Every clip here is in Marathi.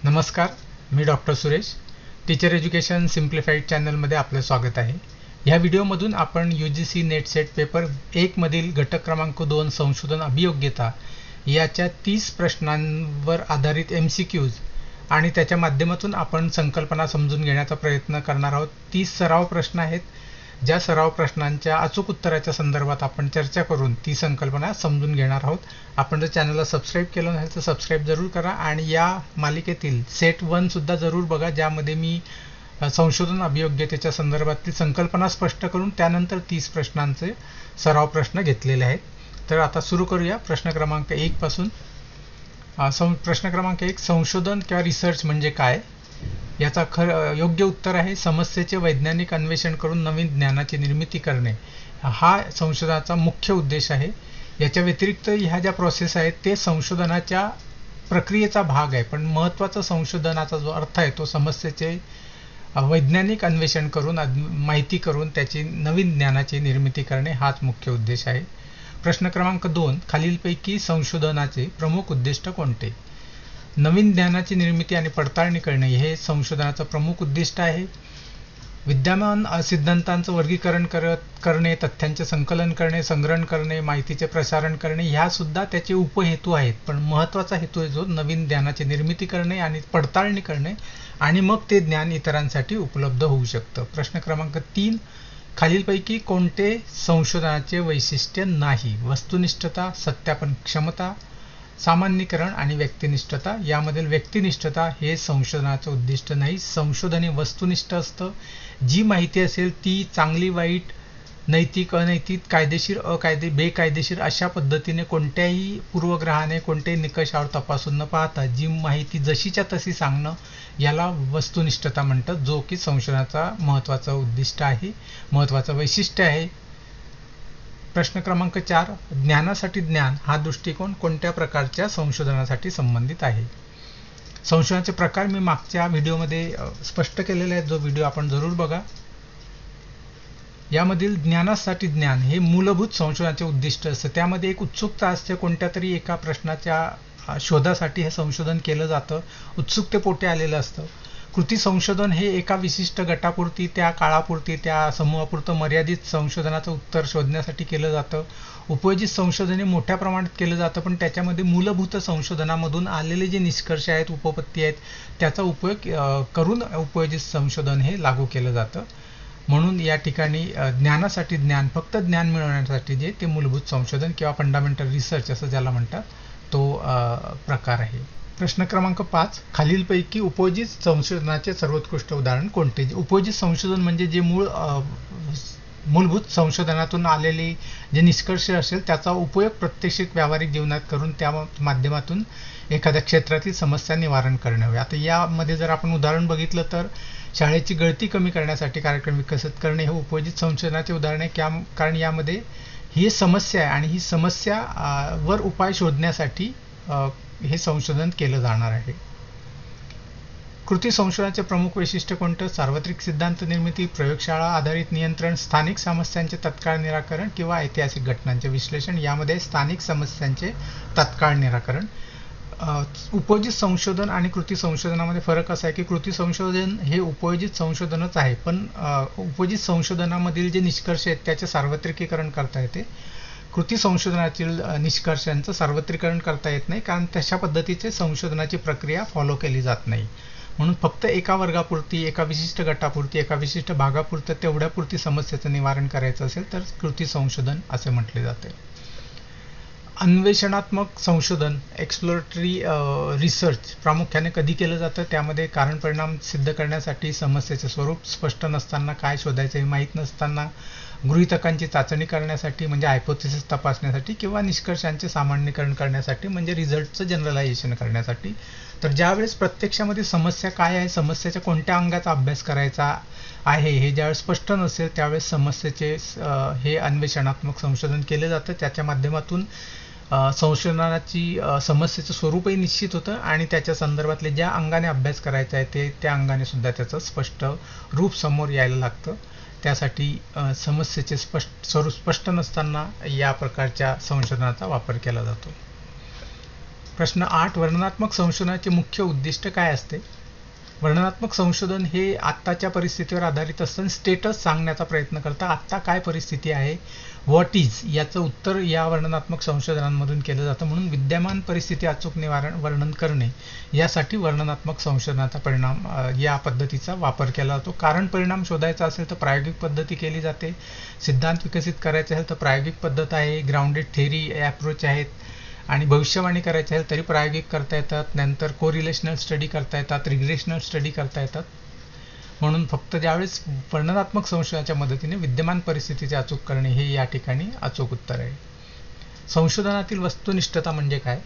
नमस्कार, मी doctor Suresh. Teacher education simplified चॅनलमध्ये आपलं स्वागत आहे. ह्या व्हिडिओमधून आपण UGC नेट सेट पेपर 1 मधील घटक क्रमांक 2 संशोधन अभियोग्यता याच्या 30 प्रश्नांवर आधारित MCQs आणि त्याच्या माध्यमातून आपण संकल्पना समजून घेण्याचा प्रयत्न करणार आहोत. 30 सराव प्रश्न आहेत, ज्या सराव प्रश्नांच्या अचूक उत्तराच्या संदर्भात आपण चर्चा करून ती संकल्पना समजून घेणार आहोत. आपण जर चॅनलला सबस्क्राईब केलं नसेल तर सबस्क्राईब जरूर करा आणि या मालिकेतील सेट 1 सुद्धा जरूर बघा, ज्यामध्ये मी संशोधन अभियोग्यतेच्या संदर्भातील संकल्पना स्पष्ट करून त्यानंतर 30 प्रश्नांचे सराव प्रश्न घेतलेले आहेत. तर आता सुरू करूया प्रश्न क्रमांक 1 पासून. प्रश्न क्रमांक 1, संशोधन किंवा रिसर्च म्हणजे काय? याचा योग्य उत्तर आहे समस्येचे वैज्ञानिक अन्वेषण करून नवीन ज्ञानाची निर्मिती करणे. हा संशोधनाचा मुख्य उद्देश आहे. याच्या व्यतिरिक्त ह्या ज्या प्रोसेस आहेत ते संशोधनाच्या प्रक्रियेचा भाग आहे, पण महत्त्वाचा संशोधनाचा जो अर्थ आहे तो समस्येचे वैज्ञानिक अन्वेषण करून माहिती करून त्याची नवीन ज्ञानाची निर्मिती करणे हाच मुख्य उद्देश आहे. प्रश्न क्रमांक 2, खालीलपैकी संशोधनाचे प्रमुख उद्दिष्ट कोणते? नवीन ज्ञानाची निर्मिती आणि पडताळणी करणे हे संशोधनाचं प्रमुख उद्दिष्ट आहे. विद्यमान सिद्धांतांचं वर्गीकरण करणे, तथ्यांचे संकलन करणे, संग्रहण करणे, माहितीचे प्रसारण करणे ह्या सुद्धा त्याचे उपहेतू आहेत. पण महत्त्वाचा हेतू आहे जो नवीन ज्ञानाची निर्मिती करणे आणि पडताळणी करणे आणि मग ते ज्ञान इतरांसाठी उपलब्ध होऊ शकतं. प्रश्न क्रमांक 3, खालीलपैकी कोणते संशोधनाचे वैशिष्ट्य नाही? वस्तुनिष्ठता, सत्यापन क्षमता, सामान्यीकरण आणि व्यक्तिनिष्ठता. यामधील व्यक्तिनिष्ठता हे संशोधनाचं उद्दिष्ट नाही. संशोधन हे वस्तुनिष्ठ असतं. जी माहिती असेल ती चांगली वाईट, नैतिक अनैतिक, कायदेशीर बेकायदेशीर अशा पद्धतीने कोणत्याही पूर्वग्रहाने कोणत्याही निकषावर तपासून न पाहता जी माहिती जशीच्या तशी सांगणं याला वस्तुनिष्ठता म्हणतात, जो की संशोधनाचा महत्त्वाचा उद्दिष्ट आहे, महत्त्वाचं वैशिष्ट्य आहे. प्रश्न क्रमांक 4, ज्ञानासाठी ज्ञान हा दृष्टिकोन कोणत्या प्रकारच्या संशोधनासाठी संबंधित आहे? संशोधनाचे प्रकार मी मागच्या व्हिडिओमध्ये स्पष्ट केलेले आहेत, जो व्हिडिओ आपण जरूर बघा. यामधील ज्ञानासाठी ज्ञान हे मूलभूत संशोधनाचे उद्दिष्ट असतं. त्यामध्ये एक उत्सुकता असते, कोणत्या तरी एका प्रश्नाच्या शोधासाठी हे संशोधन केलं जातं, उत्सुकतेपोटी आलेलं असतं. कृती संशोधन हे एका विशिष्ट गटापुरती, त्या काळापुरती, त्या समूहापुरतं मर्यादित संशोधनाचं उत्तर शोधण्यासाठी केलं जातं. उपयोजित संशोधन हे मोठ्या प्रमाणात केलं जातं, पण त्याच्यामध्ये मूलभूत संशोधनामधून आलेले जे निष्कर्ष आहेत, उपपत्ती आहेत, त्याचा उपयोग करून उपयोजित संशोधन हे लागू केलं जातं. म्हणून या ठिकाणी ज्ञानासाठी ज्ञान, फक्त ज्ञान मिळवण्यासाठी जे ते मूलभूत संशोधन किंवा फंडामेंटल रिसर्च असं ज्याला म्हणतात तो प्रकार आहे. प्रश्न क्रमांक 5, खालीलपैकी उपयोजित संशोधनाचे सर्वोत्कृष्ट उदाहरण कोणते? उपयोजित संशोधन म्हणजे जे मूलभूत संशोधनातून आलेले जे निष्कर्ष असेल त्याचा उपयोग प्रत्यक्षिक व्यावहारिक जीवनात करून त्या माध्यमातून एखाद्या क्षेत्रातील समस्या निवारण करणे हवे. आता यामध्ये जर आपण उदाहरण बघितलं तर शाळेची गळती कमी करण्यासाठी कार्यक्रम विकसित करणे हे उपयोजित संशोधनाचे उदाहरण आहे, कारण यामध्ये ही समस्या आहे आणि ही समस्या वर उपाय शोधण्यासाठी हे संशोधन केलं जाणार आहे. कृती संशोधनाचे प्रमुख वैशिष्ट्य कोणतं? सार्वत्रिक सिद्धांत निर्मिती, प्रयोगशाळा आधारित नियंत्रण, स्थानिक समस्यांचे तत्काळ निराकरण किंवा ऐतिहासिक घटनांचे विश्लेषण. यामध्ये स्थानिक समस्यांचे तत्काळ निराकरण. उपयोजित संशोधन आणि कृती संशोधनामध्ये फरक असा आहे की कृती संशोधन हे उपयोजित संशोधनच आहे, पण उपयोजित संशोधनामधील जे निष्कर्ष आहेत त्याचे सार्वत्रिकीकरण करता येते. कृती संशोधनातील निष्कर्षांचं सार्वत्रिकरण करता येत नाही, कारण तशा पद्धतीचे संशोधनाची प्रक्रिया फॉलो केली जात नाही. म्हणून फक्त एका वर्गापुरती, एका विशिष्ट गटापुरती, एका विशिष्ट भागापुरतं तेवढ्यापुरती समस्येचं निवारण करायचं असेल तर कृती संशोधन असे म्हटले जाते. अन्वेषणात्मक संशोधन, एक्सप्लोरेटरी रिसर्च प्रामुख्याने कधी केलं जातं? त्यामध्ये कारण परिणाम सिद्ध करण्यासाठी, समस्येचे स्वरूप स्पष्ट नसताना, काय शोधायचं हे माहीत नसताना, गृहीतकांची चाचणी करण्यासाठी म्हणजे हायपोथेसिस तपासण्यासाठी, किंवा निष्कर्षांचे सामान्यीकरण करण्यासाठी म्हणजे रिझल्टचं जनरलायझेशन करण्यासाठी. तर ज्यावेळेस प्रत्यक्षामध्ये समस्या काय आहे, समस्येच्या कोणत्या अंगाचा अभ्यास करायचा आहे हे ज्यावेळेस स्पष्ट नसेल त्यावेळेस समस्येचे हे अन्वेषणात्मक संशोधन केले जातं. त्याच्या माध्यमातून संशोधनाची समस्येचं स्वरूपही निश्चित होतं आणि त्याच्या संदर्भातले ज्या अंगाने अभ्यास करायचा आहे ते त्या अंगाने सुद्धा त्याचं स्पष्ट रूप समोर यायला लागतं. त्यासाठी समस्येचे स्वरूप स्पष्ट नसताना या प्रकारच्या संशोधनाचा वापर केला जातो. प्रश्न 8, वर्णनात्मक संशोधनाचे मुख्य उद्दिष्ट काय असते? वर्णनात्मक संशोधन हे आत्ताच्या परिस्थितीवर आधारित असतं, स्टेटस सांगण्याचा प्रयत्न करतं. आत्ता काय परिस्थिती आहे, व्हॉट इज, याचं उत्तर या वर्णनात्मक संशोधनांमधून केलं जातं. म्हणून विद्यमान परिस्थिती अचूक वर्णन करणे यासाठी वर्णनात्मक संशोधनाचा परिणाम या पद्धतीचा वापर केला जातो. कारण परिणाम शोधायचा असेल तर प्रायोगिक पद्धती केली जाते. सिद्धांत विकसित करायचे असेल तर प्रायोगिक पद्धत आहे. ग्राउंडेड थेअरी अप्रोच आहेत. आणि भविष्यवाणी करायची असेल तरी प्रायोगिक करता येतात. नंतर कोरिलेशनल स्टडी करता येतात, रिग्रेशनल स्टडी करता येतात. म्हणून फक्त ज्यावेळेस वर्णनात्मक संशोधनाच्या मदतीने विद्यमान परिस्थितीचे अचूक करणे हे या ठिकाणी अचूक उत्तर आहे. संशोधनातील वस्तुनिष्ठता म्हणजे काय?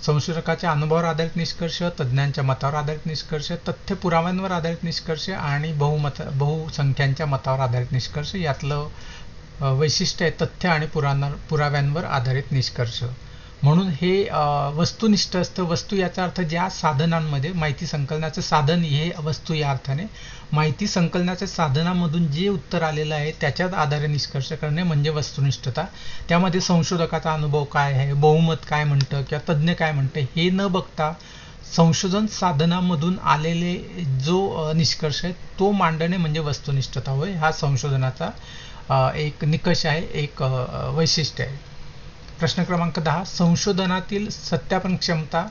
संशोधकाच्या अनुभवावर आधारित निष्कर्ष, तज्ज्ञांच्या मतावर आधारित निष्कर्ष, तथ्य पुराव्यांवर आधारित निष्कर्ष आणि बहुसंख्यांच्या मतावर आधारित निष्कर्ष यातलं वैशिष्ट्य आहे तथ्य आणि पुराव्यांवर आधारित निष्कर्ष. म्हणून हे वस्तुनिष्ठ असतं. वस्तू याचा अर्थ ज्या साधनांमध्ये माहिती संकलनाचे साधन हे वस्तू या अर्थाने, माहिती संकलनाच्या साधनामधून जे उत्तर आलेलं आहे त्याच्यात आधारे निष्कर्ष करणे म्हणजे वस्तुनिष्ठता. त्यामध्ये संशोधकाचा अनुभव काय आहे, बहुमत काय म्हणतं किंवा तज्ज्ञ काय म्हणतं हे न बघता संशोधन साधनामधून आलेले जो निष्कर्ष आहे तो मांडणे म्हणजे वस्तुनिष्ठता होय. हा संशोधनाचा एक निकष आहे, एक वैशिष्ट्य आहे. प्रश्न क्रमांक 10, संशोधनातील सत्यापन क्षमता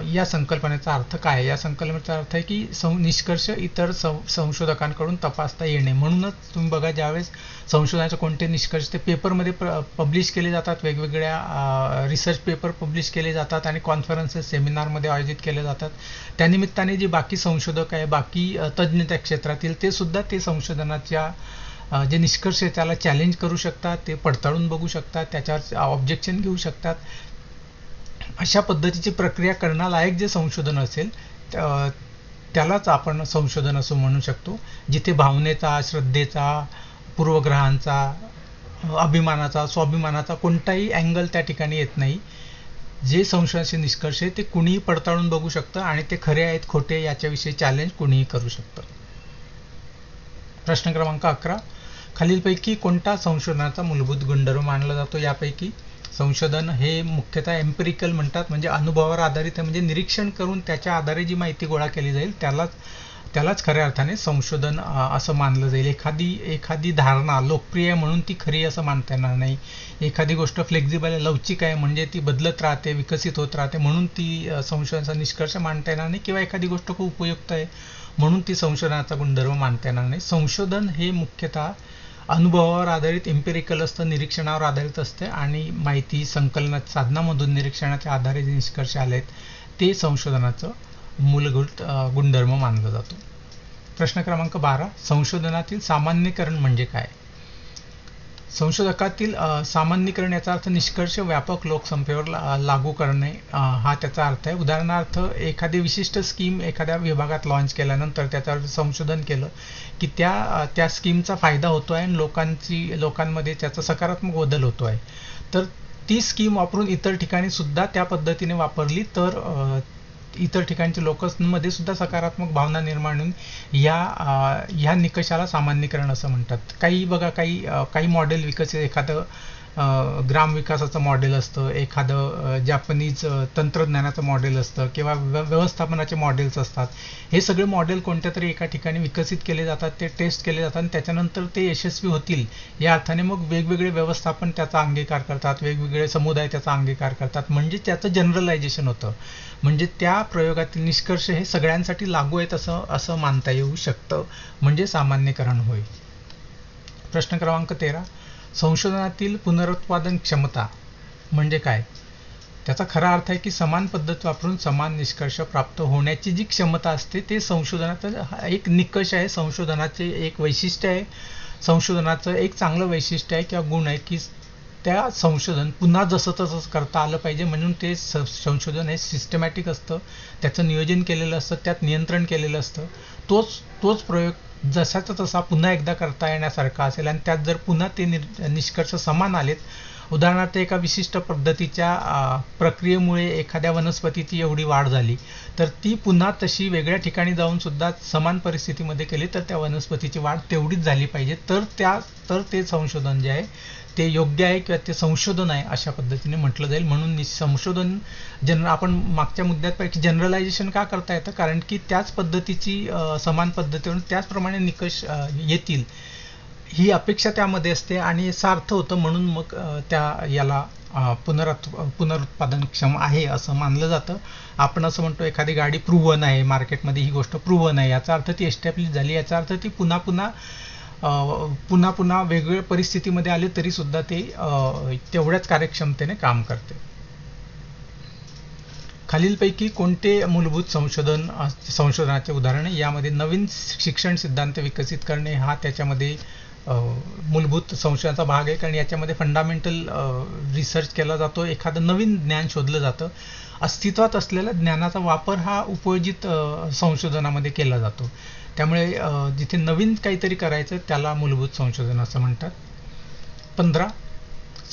या संकल्पनेचा अर्थ काय? या संकल्पनेचा अर्थ आहे की निष्कर्ष इतर संशोधकांकडून तपासता येणे. म्हणूनच तुम्ही बघा, ज्यावेळेस संशोधनाचे कोणते निष्कर्ष ते पेपरमध्ये पब्लिश केले जातात, वेगवेगळ्या रिसर्च पेपर पब्लिश केले जातात आणि कॉन्फरन्सेस, सेमिनारमध्ये आयोजित केले जातात. त्यानिमित्ताने जे बाकी संशोधक आहे, बाकी तज्ज्ञ त्या क्षेत्रातील, ते सुद्धा ते संशोधनाच्या जे निष्कर्ष आहे त्याला चॅलेंज करू शकतात, ते पडताळून बघू शकतात, त्याच्यावर ऑब्जेक्शन घेऊ शकतात. अशा पद्धतीची प्रक्रिया करण्यालायक जे संशोधन असेल त्यालाच आपण संशोधन असं म्हणू शकतो. जिथे भावनेचा, श्रद्धेचा, पूर्वग्रहांचा, अभिमानाचा, स्वाभिमानाचा कोणताही अँगल त्या ठिकाणी येत नाही. जे संशोधनाचे निष्कर्ष आहे ते कुणीही पडताळून बघू शकतं आणि ते खरे आहेत खोटे याच्याविषयी चॅलेंज कुणीही करू शकतं. प्रश्न क्रमांक 11, खालीलपैकी कोणता संशोधनाचा मूलभूत गुणधर्म मानला जातो? यापैकी संशोधन हे मुख्यतः एम्पिरिकल म्हणतात, म्हणजे अनुभवावर आधारित आहे. म्हणजे निरीक्षण करून त्याच्या आधारे जी माहिती गोळा केली जाईल त्यालाच खऱ्या अर्थाने संशोधन असं मानलं जाईल. एखादी धारणा लोकप्रिय आहे म्हणून ती खरी असं मानता येणार नाही. एखादी गोष्ट फ्लेक्झिबल आहे, लवचिक आहे, म्हणजे ती बदलत राहते, विकसित होत राहते, म्हणून ती संशोधनाचा निष्कर्ष मानता येणार नाही. किंवा एखादी गोष्ट खूप उपयुक्त आहे म्हणून ती संशोधनाचा गुणधर्म मानता येणार नाही. संशोधन हे मुख्यतः अनुभवावर आधारित एम्पिरिकल असतं, निरीक्षणावर आधारित असते आणि माहिती संकलनात साधनामधून निरीक्षणाच्या आधारे जे निष्कर्ष आलेत ते संशोधनाचं मूलभूत गुणधर्म मानला जातो. प्रश्न क्रमांक 12, संशोधनातील सामान्यीकरण म्हणजे काय? संशोधकातील सामान्यीकरण याचा अर्थ निष्कर्ष व्यापक लोकसंख्येवर लागू करणे हा त्याचा अर्थ आहे. उदाहरणार्थ एखादी विशिष्ट स्कीम एखाद्या विभागात लॉन्च केल्यानंतर त्याच्यावर संशोधन केलं की त्या स्कीमचा फायदा होतो आहे आणि लोकांमध्ये त्याचा सकारात्मक बदल होतो आहे. तर ती स्कीम वापरून इतर ठिकाणी सुद्धा त्या पद्धतीने वापरली तर इतर ठिकाणच्या लोकांमध्ये सुद्धा सकारात्मक भावना निर्माण होऊन ह्या निकषाला सामान्यीकरण असं म्हणतात. काही मॉडेल विकसित, एखादं ग्राम विकासाचं मॉडेल असतं, एखादं जॅपनीज तंत्रज्ञानाचं मॉडेल असतं किंवा व्यवस्थापनाचे मॉडेल्स असतात. हे सगळे मॉडेल कोणत्या तरी एका ठिकाणी विकसित केले जातात, ते टेस्ट केले जातात आणि त्याच्यानंतर ते यशस्वी होतील या अर्थाने मग वेगवेगळे व्यवस्थापन त्याचा अंगीकार करतात, वेगवेगळे समुदाय त्याचा अंगीकार करतात, म्हणजे त्याचं जनरलायझेशन होतं. म्हणजे त्या प्रयोगातील निष्कर्ष हे सगळ्यांसाठी लागू आहेत असं मानता येऊ शकतं, म्हणजे सामान्यीकरण होय. प्रश्न क्रमांक 13, संशोधनातील पुनरुत्पादन क्षमता म्हणजे काय? त्याचा खरा अर्थ आहे की समान पद्धत वापरून समान निष्कर्ष प्राप्त होण्याची जी क्षमता असते ते संशोधनाचा एक निकष आहे, संशोधनाचे एक वैशिष्ट्य आहे. संशोधनाचं एक चांगलं वैशिष्ट्य आहे किंवा गुण आहे की त्या संशोधन पुन्हा जसं तसंच करता आलं पाहिजे. म्हणून ते संशोधन हे सिस्टमॅटिक असतं, त्याचं नियोजन केलेलं असतं, त्यात नियंत्रण केलेलं असतं. तोच प्रयोग जसाचा तसा पुन्हा एकदा करता येण्यासारखा असेल आणि त्यात जर पुन्हा ते निष्कर्ष समान आलेत उदाहरणार्थ एका विशिष्ट पद्धतीच्या प्रक्रियेमुळे एखाद्या वनस्पतीची एवढी वाढ झाली, तर ती पुन्हा तशी वेगळ्या ठिकाणी जाऊन सुद्धा समान परिस्थितीमध्ये केली तर त्या वनस्पतीची वाढ तेवढीच झाली पाहिजे, तर ते संशोधन जे आहे ते योग्य आहे किंवा ते संशोधन आहे अशा पद्धतीने म्हटलं जाईल. म्हणून संशोधन आपण मागच्या मुद्द्यापैकी जनरलायझेशन का करता येतं, कारण की त्याच पद्धतीची समान पद्धतीवरून त्याचप्रमाणे निकष येतील ही अपेक्षा त्यामध्ये असते आणि याचा अर्थ होतं. म्हणून मग याला पुनरुत्पादनक्षम आहे असं मानलं जातं. आपण असं म्हणतो एखादी गाडी प्रूव्हन आहे, मार्केटमध्ये ही गोष्ट प्रूव्हन आहे, याचा अर्थ ती एस्टॅब्लिश झाली, याचा अर्थ ती पुन्हा पुन्हा वेगवेगळ्या परिस्थितीमध्ये आले तरी सुद्धा ते तेवढ्याच कार्यक्षमतेने काम करते. खालीलपैकी कोणते मूलभूत संशोधनाचे उदाहरण आहे? यामध्ये नवीन शिक्षण सिद्धांत विकसित करणे हा त्याच्यामध्ये मूलभूत संशोधनाचा भाग आहे, कारण याच्यामध्ये फंडामेंटल रिसर्च केला जातो, एखादं नवीन ज्ञान शोधलं जातं. अस्तित्वात असलेल्या ज्ञानाचा वापर हा उपयोजित संशोधनामध्ये केला जातो. त्यामुळे जिथे नवीन काहीतरी करायचं त्याला मूलभूत संशोधन असं म्हणतात. 15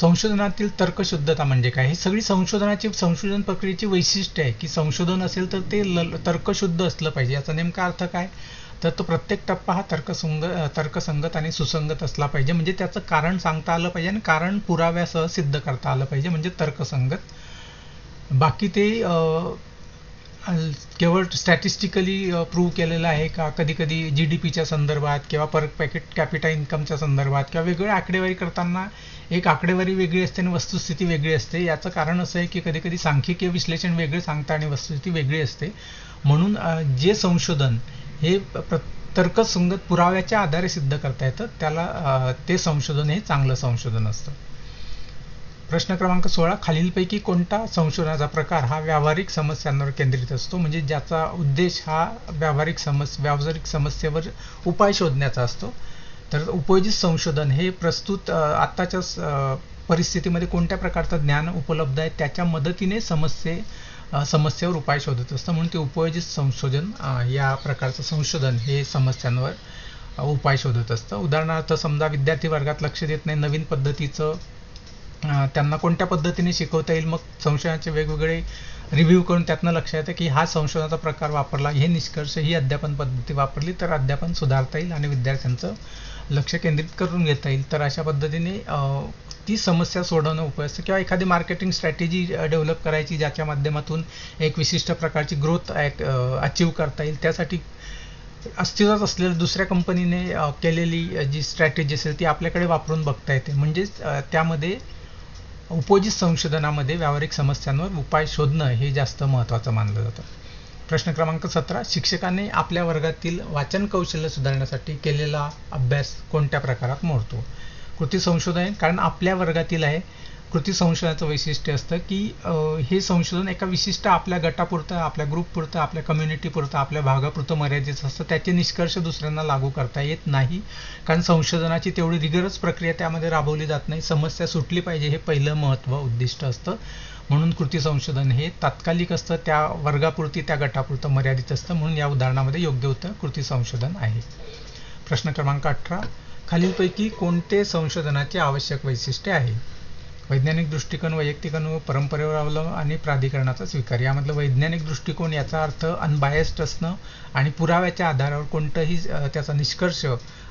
संशोधनातील तर्कशुद्धता म्हणजे काय? ही सगळी संशोधन प्रक्रियेची वैशिष्ट्य आहे की संशोधन असेल तर ते तर्कशुद्ध असलं पाहिजे. याचा नेमका अर्थ काय? तर तो प्रत्येक टप्पा हा तर्कसंगत आणि सुसंगत असला पाहिजे, म्हणजे त्याचं कारण सांगता आलं पाहिजे आणि कारण पुराव्यासह सिद्ध करता आलं पाहिजे, म्हणजे तर्कसंगत. बाकी ते केवळ स्टॅटिस्टिकली प्रूव्ह केलेलं आहे का? कधी कधी GDPच्या संदर्भात किंवा पर कॅपिटा इन्कमच्या संदर्भात किंवा वेगवेगळ्या आकडेवारी करताना एक आकडेवारी वेगळी असते आणि वस्तुस्थिती वेगळी असते. याचं कारण असं आहे की कधी कधी सांख्यिकीय विश्लेषण वेगळे सांगतं आणि वस्तुस्थिती वेगळी असते. म्हणून जे संशोधन हे तर्कसंगत पुराव्याच्या आधारे सिद्ध करता येतं त्याला ते संशोधन हे चांगलं संशोधन असतं. प्रश्न क्रमांक 16 खालीलपैकी कोणता संशोधनाचा प्रकार हा व्यावहारिक समस्यांवर केंद्रित असतो, म्हणजे ज्याचा उद्देश हा व्यावहारिक समस्येवर उपाय शोधण्याचा असतो? तर उपयोजित संशोधन हे प्रस्तुत आत्ताच्या परिस्थितीमध्ये कोणत्या प्रकारचं ज्ञान उपलब्ध आहे त्याच्या मदतीने समस्येवर उपाय शोधत असतं, म्हणून ते उपयोजित संशोधन या प्रकारचं संशोधन हे समस्यांवर उपाय शोधत असतं. उदाहरणार्थ समजा विद्यार्थी वर्गात लक्ष देत नाही, नवीन पद्धतीचं त्यांना कोणत्या पद्धतीने शिकवता येईल, मग संशोधनाचे वेगवेगळे रिव्ह्यू करून त्यातनं लक्षात येतं की हा संशोधनाचा प्रकार वापरला, हे निष्कर्ष ही अध्यापन पद्धती वापरली तर अध्यापन सुधारता येईल आणि विद्यार्थ्यांचं लक्ष केंद्रित करून घेता येईल. तर अशा पद्धतीने ती समस्या सोडवणं उपयुक्त, किंवा एखादी मार्केटिंग स्ट्रॅटेजी डेव्हलप करायची ज्याच्या माध्यमातून एक विशिष्ट प्रकारची ग्रोथ अचीव करता येईल, त्यासाठी अस्तित्वात असलेल्या दुसऱ्या कंपनीने केलेली जी स्ट्रॅटेजी असेल ती आपल्याकडे वापरून बघता येते. म्हणजेच त्यामध्ये उपयोजित संशोधनामध्ये व्यावहारिक समस्यांवर उपाय शोधणं हे जास्त महत्त्वाचं मानलं जातं. प्रश्न क्रमांक 17 शिक्षकाने आपल्या वर्गातील वाचन कौशल्य सुधारण्यासाठी केलेला अभ्यास कोणत्या प्रकारात मोडतो? कृती संशोधन, कारण आपल्या वर्गातील आहे. कृती संशोधनाचं वैशिष्ट्य असतं की हे संशोधन एका विशिष्ट आपल्या गटापुरतं, आपल्या ग्रुपपुरतं, आपल्या कम्युनिटीपुरतं, आपल्या भागापुरतं मर्यादित असतं. त्याचे निष्कर्ष दुसऱ्यांना लागू करता येत नाही, कारण संशोधनाची तेवढी रिगरस प्रक्रिया त्यामध्ये राबवली जात नाही. समस्या सुटली पाहिजे हे पहिलं उद्दिष्ट असतं. म्हणून कृती संशोधन हे तात्कालिक असतं, त्या वर्गापुरती त्या गटापुरतं मर्यादित असतं. म्हणून या उदाहरणामध्ये योग्य उत्तर कृती संशोधन आहे. प्रश्न क्रमांक 18 खालीलपैकी कोणते संशोधनाचे आवश्यक वैशिष्ट्य आहे? वैज्ञानिक दृष्टिकोन, वैयक्तिक अनुभव, परंपरेवर अवलंबून आणि प्राधिकरणाचा स्वीकार. यामधलं वैज्ञानिक दृष्टिकोन याचा अर्थ अनबायस्ड असणं आणि पुराव्याच्या आधारावर कोणतंही त्याचा निष्कर्ष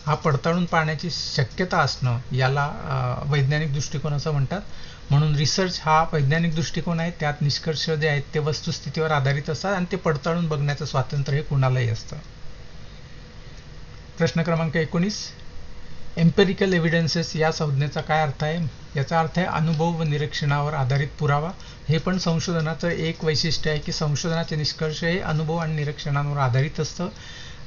हा पडताळून पाहण्याची शक्यता असणं, याला वैज्ञानिक दृष्टिकोन असं म्हणतात. म्हणून रिसर्च हा वैज्ञानिक दृष्टिकोन आहे, त्यात निष्कर्ष जे आहेत ते वस्तुस्थितीवर आधारित असतात आणि ते पडताळून बघण्याचं स्वातंत्र्य हे कुणालाही असतं. प्रश्न क्रमांक 19 एम्पेरिकल एव्हिडन्सेस या संज्ञेचा काय अर्थ आहे? याचा अर्थ आहे अनुभव व निरीक्षणावर आधारित पुरावा. हे पण संशोधनाचं एक वैशिष्ट्य आहे की संशोधनाचे निष्कर्ष हे अनुभव आणि निरीक्षणांवर आधारित असतं.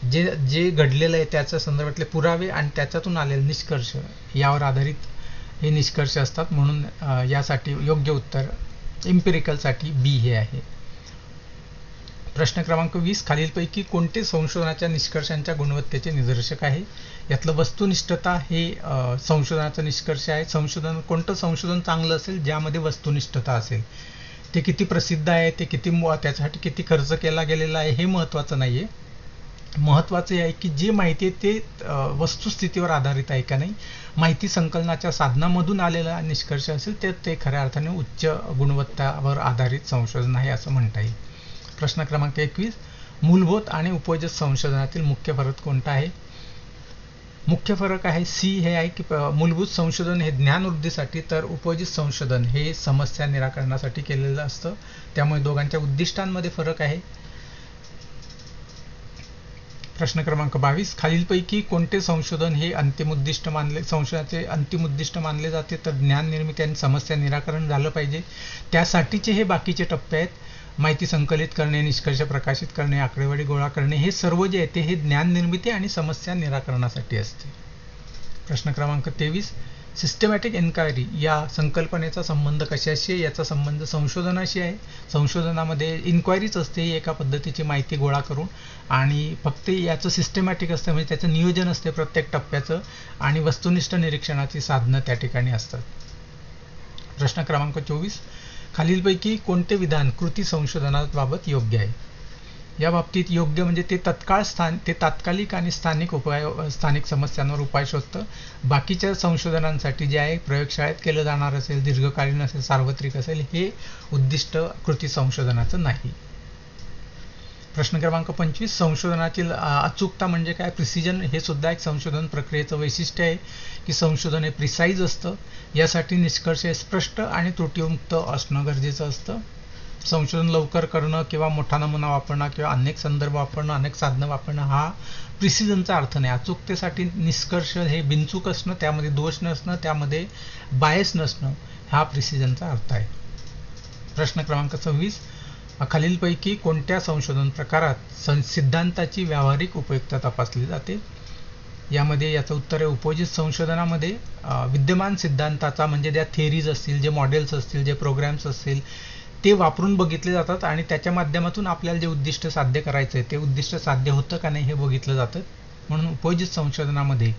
जे घडलेलं आहे त्याच्या संदर्भातले पुरावे आणि त्याच्यातून आलेले निष्कर्ष यावर आधारित हे निष्कर्ष असतात. म्हणून यासाठी योग्य उत्तर एम्पेरिकलसाठी बी हे आहे. प्रश्न क्रमांक 20 खालीलपैकी कोणते संशोधनाच्या निष्कर्षांच्या गुणवत्तेचे निदर्शक आहे? यातलं वस्तुनिष्ठता हे संशोधनाचा निष्कर्ष आहे. कोणतं संशोधन चांगलं असेल ज्यामध्ये वस्तुनिष्ठता असेल. ते किती प्रसिद्ध आहे, ते त्याच्यासाठी किती खर्च केला गेलेला आहे हे महत्त्वाचं नाहीये, महत्त्वाचे आहे की जी माहिती आहे ते वस्तुस्थितीवर आधारित आहे का नाही, माहिती संकलनाच्या साधनामधून आलेला निष्कर्ष असेल तर ते खऱ्या अर्थाने उच्च गुणवत्तावर आधारित संशोधन आहे असं म्हणता येईल. प्रश्न क्रमांक 21, मूलभूत आणि उपयोजित संशोधनातील मुख्य फरक कोणता आहे? मुख्य फरक आहे सी हे आहे की मूलभूत संशोधन हे ज्ञानवृद्धीसाठी तर उपयोजित संशोधन हे समस्या निराकरणासाठी केलेलं असतं. त्यामुळे दोघांच्या उद्दिष्टांमध्ये फरक आहे. प्रश्न क्रमांक 22, खालीलपैकी कोणते संशोधन हे संशोधनाचे अंतिम उद्दिष्ट मानले जाते? तर ज्ञान निर्मिती आणि समस्या निराकरण झालं पाहिजे. त्यासाठीचे हे बाकीचे टप्पे आहेत. माहिती संकलित करणे, निष्कर्ष प्रकाशित करणे, आकडेवारी गोळा करणे, हे सर्व जे आहे ते हे ज्ञान निर्मिती आणि समस्या निराकरणासाठी असते. प्रश्न क्रमांक 23, सिस्टमॅटिक एन्क्वायरी या संकल्पनेचा संबंध कशाशी आहे? याचा संबंध संशोधनाशी आहे. संशोधनामध्ये इन्क्वायरीच असते, ही एका पद्धतीची माहिती गोळा करून, आणि फक्त याचं सिस्टमॅटिक असतं म्हणजे त्याचं नियोजन असते प्रत्येक टप्प्याचं, आणि वस्तुनिष्ठ निरीक्षणाची साधनं त्या ठिकाणी असतात. प्रश्न क्रमांक 24, खालीलपैकी कोणते विधान कृती संशोधनाबाबत योग्य आहे? या बाबतीत योग्य म्हणजे ते तात्कालिक आणि स्थानिक समस्यांवर उपाय शोधतं. बाकीच्या संशोधनांसाठी जे आहे प्रयोगशाळेत केलं जाणार असेल, दीर्घकालीन असेल, सार्वत्रिक असेल, हे उद्दिष्ट कृती संशोधनाचं नाही. प्रश्न क्रमांक 25, संशोधनातील अचूकता म्हणजे काय? प्रिसिजन हे सुद्धा एक संशोधन प्रक्रियेचं वैशिष्ट्य आहे की संशोधन हे प्रिसाईज असतं. यासाठी निष्कर्ष हे स्पष्ट आणि त्रुटीमुक्त असणं गरजेचं असतं. संशोधन लवकर करणं किंवा मोठा नमुना वापरणं किंवा अनेक संदर्भ वापरणं, अनेक साधनं वापरणं हा प्रिसिजनचा अर्थ नाही. अचूकतेसाठी निष्कर्ष हे बिनचूक असणं, त्यामध्ये दोष नसणं, त्यामध्ये बायस नसणं, हा प्रिसिजनचा अर्थ आहे. प्रश्न क्रमांक 26, खालीलपैकी कोणत्या संशोधन प्रकारात सिद्धांताची व्यावहारिक उपयुक्तता तपासली जाते? यामध्ये याचं उत्तर आहे उपयोजित संशोधनामध्ये विद्यमान सिद्धांताचा म्हणजे ज्या थेरीज असतील, जे मॉडेल्स असतील, जे प्रोग्राम्स असतील, ते वापरून बघितले जातात आणि त्याच्या माध्यमातून आपल्याला जे उद्दिष्ट साध्य करायचं आहे ते उद्दिष्ट साध्य होतं का नाही हे बघितलं जातं. म्हणून उपयोजित संशोधनामध्ये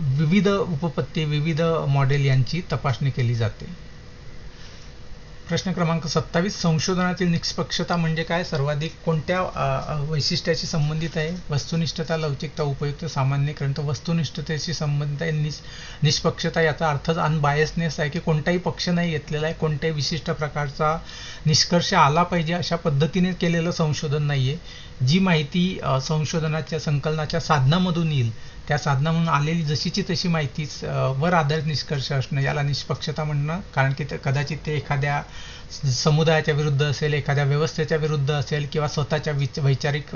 विविध उपपत्ती, विविध मॉडेल यांची तपासणी केली जाते. प्रश्न क्रमांक 27, संशोधनातील निष्पक्षता म्हणजे काय? सर्वाधिक कोणत्या वैशिष्ट्याशी संबंधित आहे? वस्तुनिष्ठता, लवचिकता, उपयुक्त, सामान्यीकरण. तर वस्तुनिष्ठतेशी संबंधित आहे. निष्पक्षता याचा अर्थच अनबायसनेस आहे की कोणताही पक्ष नाही घेतलेला आहे, कोणत्याही विशिष्ट प्रकारचा निष्कर्ष आला पाहिजे अशा पद्धतीने केलेलं संशोधन नाहीये. जी माहिती संशोधनाच्या संकलनाच्या साधनामधून येईल, त्या साधनामधून आलेली जशीची तशी माहिती वर आधारित निष्कर्ष असणं याला निष्पक्षता म्हणणं. कारण की कदाचित ते एखाद्या समुदायाच्या विरुद्ध असेल, एखाद्या व्यवस्थेच्या विरुद्ध असेल किंवा स्वतःच्या वैचारिक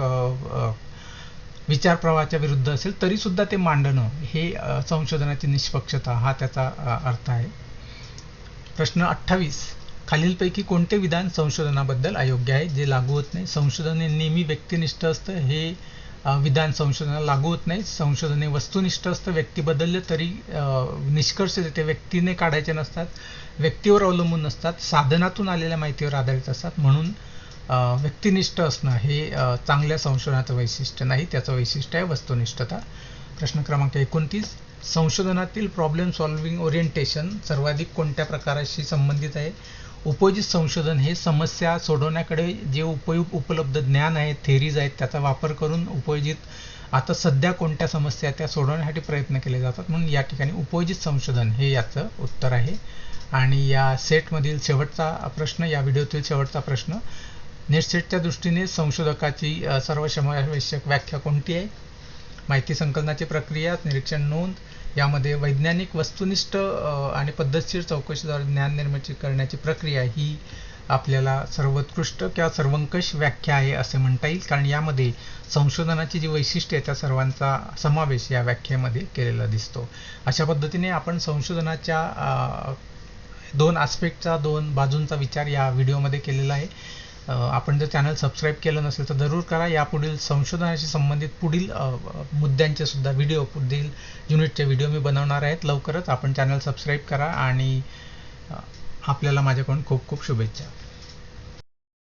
विचार प्रवाहाच्या विरुद्ध असेल तरी सुद्धा ते मांडणं हे संशोधनाची निष्पक्षता हा त्याचा अर्थ आहे. प्रश्न 28, खालीलपैकी कोणते विधान संशोधनाबद्दल अयोग्य आहे, जे लागू होत नाही? संशोधन हे नेहमी व्यक्तिनिष्ठ असतं, हे विधान संशोधनाला लागू होत नाही. संशोधन हे वस्तुनिष्ठ असतं, व्यक्ती बदलले तरी निष्कर्ष ते व्यक्तीने काढायचे नसतात, व्यक्तीवर अवलंबून नसतात, साधनातून आलेल्या माहितीवर आधारित असतात. म्हणून व्यक्तिनिष्ठ असणं हे चांगल्या संशोधनाचं वैशिष्ट्य नाही, त्याचं वैशिष्ट्य आहे वस्तुनिष्ठता. प्रश्न क्रमांक 29, संशोधनातील प्रॉब्लेम सॉल्व्हिंग ओरिएंटेशन सर्वाधिक कोणत्या प्रकाराशी संबंधित आहे? उपयोजित संशोधन हे समस्या सोडवण्याकडे जे उपलब्ध ज्ञान आहे, थेरीज आहेत, त्याचा वापर करून उपयोजित आता सध्या कोणत्या समस्या त्या सोडवण्यासाठी प्रयत्न केले जातात. म्हणून या ठिकाणी उपयोजित संशोधन हे याचं उत्तर आहे. आणि या सेटमधील शेवटचा प्रश्न, या व्हिडिओतील शेवटचा प्रश्न, नेट सेटच्या दृष्टीने संशोधकाची सर्वसमावेशक व्याख्या कोणती आहे? माहिती संकलनाची प्रक्रिया, निरीक्षण, नोंद, यामध्ये वैज्ञानिक वस्तुनिष्ठ आणि पद्धतशीर चौकशीद्वारे ज्ञान निर्मिती करण्याची प्रक्रिया ही आपल्याला सर्वोत्कृष्ट किंवा सर्वंकष व्याख्या आहे असे म्हणता येईल. कारण यामध्ये संशोधनाची जी वैशिष्ट्ये त्या सर्वांचा समावेश या व्याख्येमध्ये केलेला दिसतो. अशा पद्धतीने आपण संशोधनाच्या दोन आस्पेक्टचा, दोन बाजूंचा विचार या व्हिडिओमध्ये केलेला आहे. आपण जर चॅनल सबस्क्राईब केलं नसेल तर जरूर करा. यापुढील संशोधनाशी संबंधित पुढील मुद्द्यांचे सुद्धा व्हिडिओ, पुढील युनिटचे व्हिडिओ मी बनवणार आहेत. लवकरच आपण चॅनल सबस्क्राईब करा आणि आपल्याला माझ्याकडून खूप खूप शुभेच्छा.